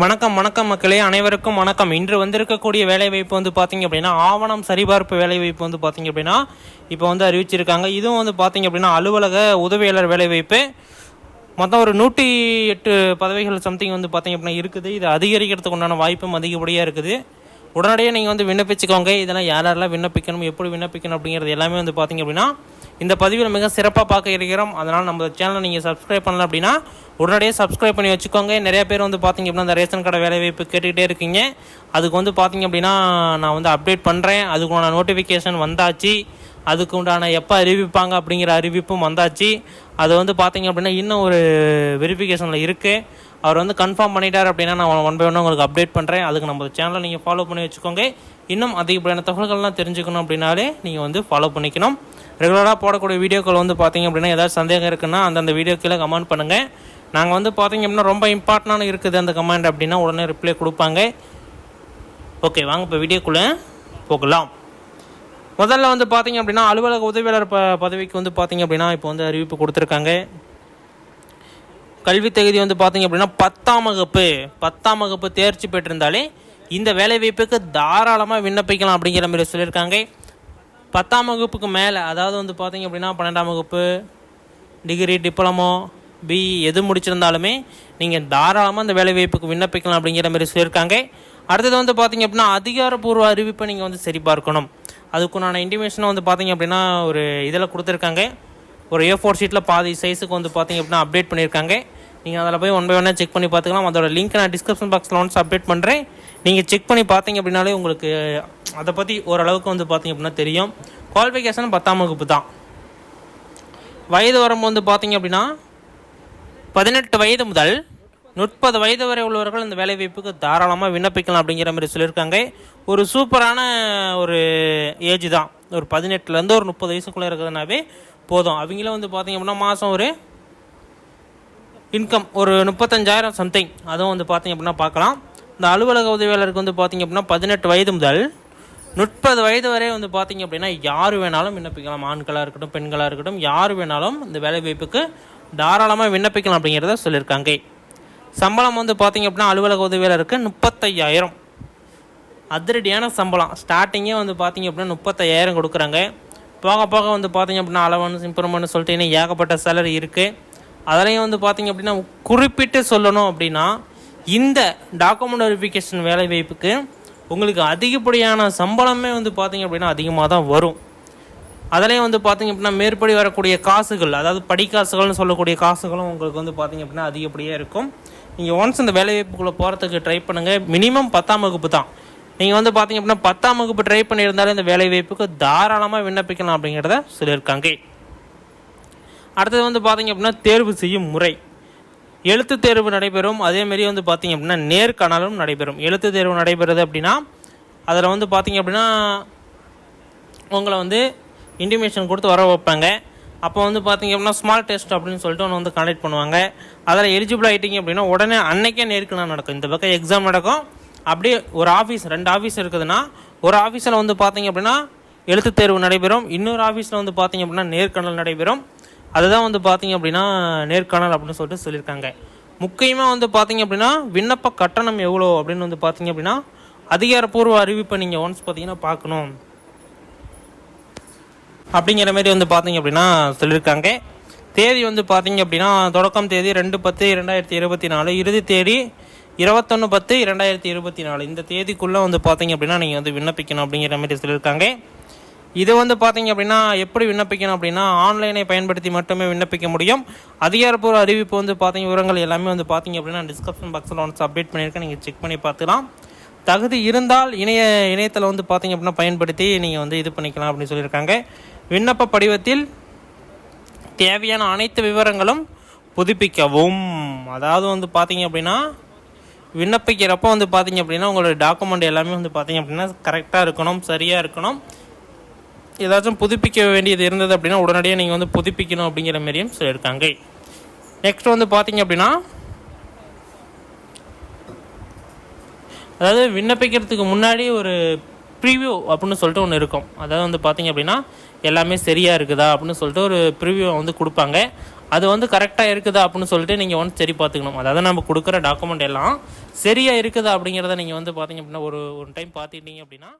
வணக்கம் மக்களே, அனைவருக்கும் வணக்கம். இன்று வந்திருக்கக்கூடிய வேலைவாய்ப்பு வந்து பார்த்திங்க அப்படின்னா ஆவணம் சரிபார்ப்பு வேலைவாய்ப்பு வந்து பார்த்திங்க அப்படின்னா இப்போ வந்து அறிவிச்சிருக்காங்க. இதுவும் வந்து பார்த்திங்க அப்படின்னா அலுவலக உதவியாளர் வேலைவாய்ப்பு. மொத்தம் ஒரு 108 பதவிகள் சம்திங் வந்து பார்த்திங்க அப்படின்னா இருக்குது. இது அதிகரிக்கிறதுக்கு உண்டான வாய்ப்பும் அதிகப்படியாக இருக்குது. உடனடியாக நீங்கள் வந்து விண்ணப்பிச்சுக்கோங்க. இதெல்லாம் யாரெல்லாம் விண்ணப்பிக்கணும், எப்படி விண்ணப்பிக்கணும் அப்படிங்கிறது எல்லாமே வந்து பார்த்திங்க அப்படின்னா இந்த பதிவில் மிக சிறப்பாக பார்க்க இருக்கிறோம். அதனால் நம்ம சேனலை நீங்கள் சப்ஸ்கிரைப் பண்ணல அப்படின்னா உடனடியே சப்ஸ்கிரைப் பண்ணி வச்சுக்கோங்க. நிறைய பேர் வந்து பார்த்திங்க அப்படின்னா இந்த ரேஷன் கடை வேலைவாய்ப்பு கேட்டுக்கிட்டே இருக்கீங்க. அதுக்கு வந்து பார்த்திங்க அப்படின்னா நான் வந்து அப்டேட் பண்ணுறேன். அதுக்குண்டான நோட்டிஃபிகேஷன் வந்தாச்சு. அதுக்கு உண்டான எப்போ அறிவிப்பாங்க அப்படிங்கிற அறிவிப்பும் வந்தாச்சு. அது வந்து பார்த்திங்க அப்படின்னா இன்னும் ஒரு வெரிஃபிகேஷனில் இருக்குது. அவர் வந்து கன்ஃபார்ம் பண்ணிட்டார் அப்படின்னா நான் ஒன் பை ஒன்று உங்களுக்கு அப்டேட் பண்ணுறேன். அதுக்கு நம்ம சேனலை நீங்கள் ஃபாலோ பண்ணி வச்சுக்கோங்க. இன்னும் அதிகப்படியான தகவல்கள்லாம் தெரிஞ்சுக்கணும் அப்படின்னாலே நீங்கள் வந்து ஃபாலோ பண்ணிக்கணும். ரெகுலராக போடக்கூடிய வீடியோக்கள் வந்து பார்த்திங்க அப்படின்னா ஏதாவது சந்தேகம் இருக்குன்னா அந்தந்த வீடியோ கீழே கமெண்ட் பண்ணுங்கள். நாங்கள் வந்து பார்த்திங்க அப்படின்னா ரொம்ப இம்பார்ட்டண்டான இருக்குது அந்த கமெண்ட் அப்படின்னா உடனே ரிப்ளை கொடுப்பாங்க. ஓகே, வாங்க இப்போ வீடியோக்குள்ளே போகலாம். முதல்ல வந்து பார்த்திங்க அப்படின்னா அலுவலக உதவியாளர் பதவிக்கு வந்து பார்த்திங்க அப்படின்னா இப்போ வந்து அறிவிப்பு கொடுத்துருக்காங்க. கல்வி தகுதி வந்து பார்த்திங்க அப்படின்னா 10ஆம் வகுப்பு தேர்ச்சி பெற்றிருந்தாலே இந்த வேலைவாய்ப்புக்கு தாராளமாக விண்ணப்பிக்கலாம் அப்படிங்கிற மாதிரி சொல்லியிருக்காங்க. 10ஆம் வகுப்புக்கு மேலே, அதாவது வந்து பார்த்திங்க அப்படின்னா 12ஆம் வகுப்பு, டிகிரி, டிப்ளமோ, பிஇ எது முடிச்சிருந்தாலுமே நீங்கள் தாராளமாக இந்த வேலைவாய்ப்புக்கு விண்ணப்பிக்கலாம் அப்படிங்கிற மாதிரி சொல்லியிருக்காங்க. அடுத்தது வந்து பார்த்திங்க அப்படின்னா அதிகாரப்பூர்வ அறிவிப்பை நீங்கள் வந்து சரிபார்க்கணும். அதுக்குண்டான இன்டிமேஷனை வந்து பார்த்திங்க அப்படின்னா ஒரு இதில் கொடுத்துருக்காங்க. ஒரு A4 ஷீட்டில் பாதி சைஸுக்கு வந்து பார்த்திங்க அப்படின்னா அப்டேட் பண்ணியிருக்காங்க. நீங்கள் அதில் போய் ஒன் பை ஒன்னாக செக் பண்ணி பார்த்துக்கலாம். அதோட லிங்க் நான் டிஸ்கிரிப்ஷன் பாக்ஸில் ஒன்ஸ் அப்டேட் பண்ணுறேன். நீங்கள் செக் பண்ணி பார்த்தீங்க அப்படின்னாலே உங்களுக்கு அதை பற்றி ஓரளவுக்கு வந்து பார்த்திங்க அப்படின்னா தெரியும். குவாலிஃபிகேஷன் 10ஆம் வகுப்பு தான். வயது வரம்பு வந்து பார்த்திங்க அப்படின்னா 18 வயது முதல் 30 வயது வரை உள்ளவர்கள் இந்த வேலைவாய்ப்புக்கு தாராளமாக விண்ணப்பிக்கலாம் அப்படிங்கிற மாதிரி சொல்லியிருக்காங்க. ஒரு சூப்பரான ஒரு ஏஜ் தான். ஒரு 18லேருந்து ஒரு 30 வயசுக்குள்ளே இருக்கிறதுனாவே போதும். அவங்களும் வந்து பார்த்திங்க அப்படின்னா மாதம் ஒரு இன்கம் ஒரு 35,000 சம்திங், அதுவும் வந்து பார்த்திங்க அப்படின்னா பார்க்கலாம். இந்த அலுவலக உதவியாளருக்கு வந்து பார்த்திங்க அப்படின்னா 18 வயது முதல் 30 வயது வரை வந்து பார்த்திங்க அப்படின்னா யார் வேணாலும் விண்ணப்பிக்கலாம். ஆண்களாக இருக்கட்டும், பெண்களாக இருக்கட்டும், யார் வேணாலும் இந்த வேலைவாய்ப்புக்கு தாராளமாக விண்ணப்பிக்கலாம் அப்படிங்கிறத சொல்லியிருக்காங்க. சம்பளம் வந்து பார்த்திங்க அப்படின்னா அலுவலக உதவியாளருக்கு 35,000 அதிரடியான சம்பளம். ஸ்டார்டிங்கே வந்து பார்த்திங்க அப்படின்னா 35,000 கொடுக்குறாங்க. போக போக வந்து பார்த்திங்க அப்படின்னா அலவன்ஸ் இம்ப்ரூவ்மெண்ட் சொல்லிட்டு இன்னும் ஏகப்பட்ட சேலரி இருக்குது. அதிலையும் வந்து பார்த்திங்க அப்படின்னா குறிப்பிட்டு சொல்லணும் அப்படின்னா இந்த டாக்குமெண்ட் வெரிஃபிகேஷன் வேலைவாய்ப்புக்கு உங்களுக்கு அதிகப்படியான சம்பளமே வந்து பார்த்திங்க அப்படின்னா அதிகமாக தான் வரும். அதிலையும் வந்து பார்த்திங்க அப்படின்னா மேற்படி வரக்கூடிய காசுகள், அதாவது படிக்காசுகள்னு சொல்லக்கூடிய காசுகளும் உங்களுக்கு வந்து பார்த்திங்க அப்படின்னா அதிகப்படியாக இருக்கும். நீங்கள் ஒன்ஸ் இந்த வேலைவாய்ப்புக்குள்ளே போகிறதுக்கு ட்ரை பண்ணுங்கள். மினிமம் 10ஆம் வகுப்பு தான். நீங்கள் வந்து பார்த்திங்க அப்படின்னா 10ஆம் வகுப்பு ட்ரை பண்ணியிருந்தாலும் இந்த வேலைவாய்ப்புக்கு தாராளமாக விண்ணப்பிக்கலாம் அப்படிங்கிறத சொல்லியிருக்காங்க. அடுத்தது வந்து பார்த்திங்க அப்படின்னா தேர்வு செய்யும் முறை. எழுத்து தேர்வு நடைபெறும். அதேமாரி வந்து பார்த்திங்க அப்படின்னா நேர்காணலும் நடைபெறும். எழுத்து தேர்வு நடைபெறுது அப்படின்னா அதில் வந்து பார்த்திங்க அப்படின்னா உங்களை வந்து இன்டிமேஷன் கொடுத்து வர வைப்பாங்க. அப்போ வந்து பார்த்திங்க அப்படின்னா ஸ்மால் டெஸ்ட் அப்படின்னு சொல்லிட்டு ஒன்று வந்து கண்டக்ட் பண்ணுவாங்க. அதில் எலிஜிபிள் ஆகிட்டிங்க அப்படின்னா உடனே அன்னைக்கே நேர்காணல் நடக்கும். இந்த பக்கம் எக்ஸாம் நடக்கும். அப்படியே ஒரு ஆஃபீஸ், 2 ஆஃபீஸ் இருக்குதுன்னா ஒரு ஆஃபீஸில் வந்து பார்த்திங்க அப்படின்னா எழுத்து தேர்வு நடைபெறும். இன்னொரு ஆஃபீஸில் வந்து பார்த்திங்க அப்படின்னா நேர்காணல் நடைபெறும். அதுதான் வந்து பார்த்திங்க அப்படின்னா நேர்காணல் அப்படின்னு சொல்லிட்டு சொல்லியிருக்காங்க. முக்கியமாக வந்து பார்த்திங்க அப்படின்னா விண்ணப்ப கட்டணம் எவ்வளோ அப்படின்னு வந்து பார்த்திங்க அப்படின்னா அதிகாரப்பூர்வ அறிவிப்பை நீங்கள் ஒன்ஸ் பார்த்திங்கன்னா பார்க்கணும் அப்படிங்கிற மாதிரி வந்து பார்த்திங்க அப்படின்னா சொல்லியிருக்காங்க. தேதி வந்து பார்த்திங்க அப்படின்னா தொடக்கம் தேதி 2/10/2024, இறுதி தேதி 21/10/2024. இந்த தேதிக்குள்ளே வந்து பார்த்திங்க அப்படின்னா நீங்கள் வந்து விண்ணப்பிக்கணும் அப்படிங்கிற மாதிரி சொல்லியிருக்காங்க. இது வந்து பார்த்திங்க அப்படின்னா எப்படி விண்ணப்பிக்கணும் அப்படின்னா ஆன்லைனை பயன்படுத்தி மட்டுமே விண்ணப்பிக்க முடியும். அதிகாரப்பூர்வ அறிவிப்பு வந்து பார்த்திங்க விவரங்கள் எல்லாமே வந்து பார்த்திங்க அப்படின்னா டிஸ்கிரிப்ஷன் பாக்ஸில் ஒன்ஸ் அப்டேட் பண்ணியிருக்கேன். நீங்கள் செக் பண்ணி பார்த்துக்கலாம். தகுதி இருந்தால் இணையத்தில் வந்து பார்த்திங்க அப்படின்னா பயன்படுத்தி நீங்கள் வந்து இது பண்ணிக்கலாம் அப்படின்னு சொல்லியிருக்காங்க. விண்ணப்ப படிவத்தில் தேவையான அனைத்து விவரங்களும் புதுப்பிக்கவும். அதாவது வந்து பார்த்திங்க அப்படின்னா விண்ணப்பிக்கிறப்போ வந்து பார்த்திங்க அப்படின்னா உங்களோட டாக்குமெண்ட் எல்லாமே வந்து பார்த்திங்க அப்படின்னா கரெக்டாக இருக்கணும், சரியாக இருக்கணும். ஏதாச்சும் புதுப்பிக்க வேண்டியது இருந்தது அப்படின்னா உடனடியாக நீங்கள் வந்து புதுப்பிக்கணும் அப்படிங்கிற மாதிரியும் சொல்லியிருக்காங்க. நெக்ஸ்ட் வந்து பார்த்திங்க அப்படின்னா அதாவது விண்ணப்பிக்கிறதுக்கு முன்னாடி ஒரு ப்ரிவியூ அப்படின்னு சொல்லிட்டு ஒன்று இருக்கும். அதாவது வந்து பார்த்திங்க அப்படின்னா எல்லாமே சரியாக இருக்குதா அப்படின்னு சொல்லிட்டு ஒரு ப்ரிவியூ வந்து கொடுப்பாங்க. அது வந்து கரெக்டாக இருக்குதா அப்படின்னு சொல்லிட்டு நீங்கள் வந்து சரி பார்த்துக்கணும். அதாவது நம்ம கொடுக்குற டாக்குமெண்ட் எல்லாம் சரியாக இருக்குதா அப்படிங்கிறத நீங்கள் வந்து பார்த்தீங்க அப்படின்னா ஒரு டைம் பார்த்துக்கிட்டீங்க அப்படின்னா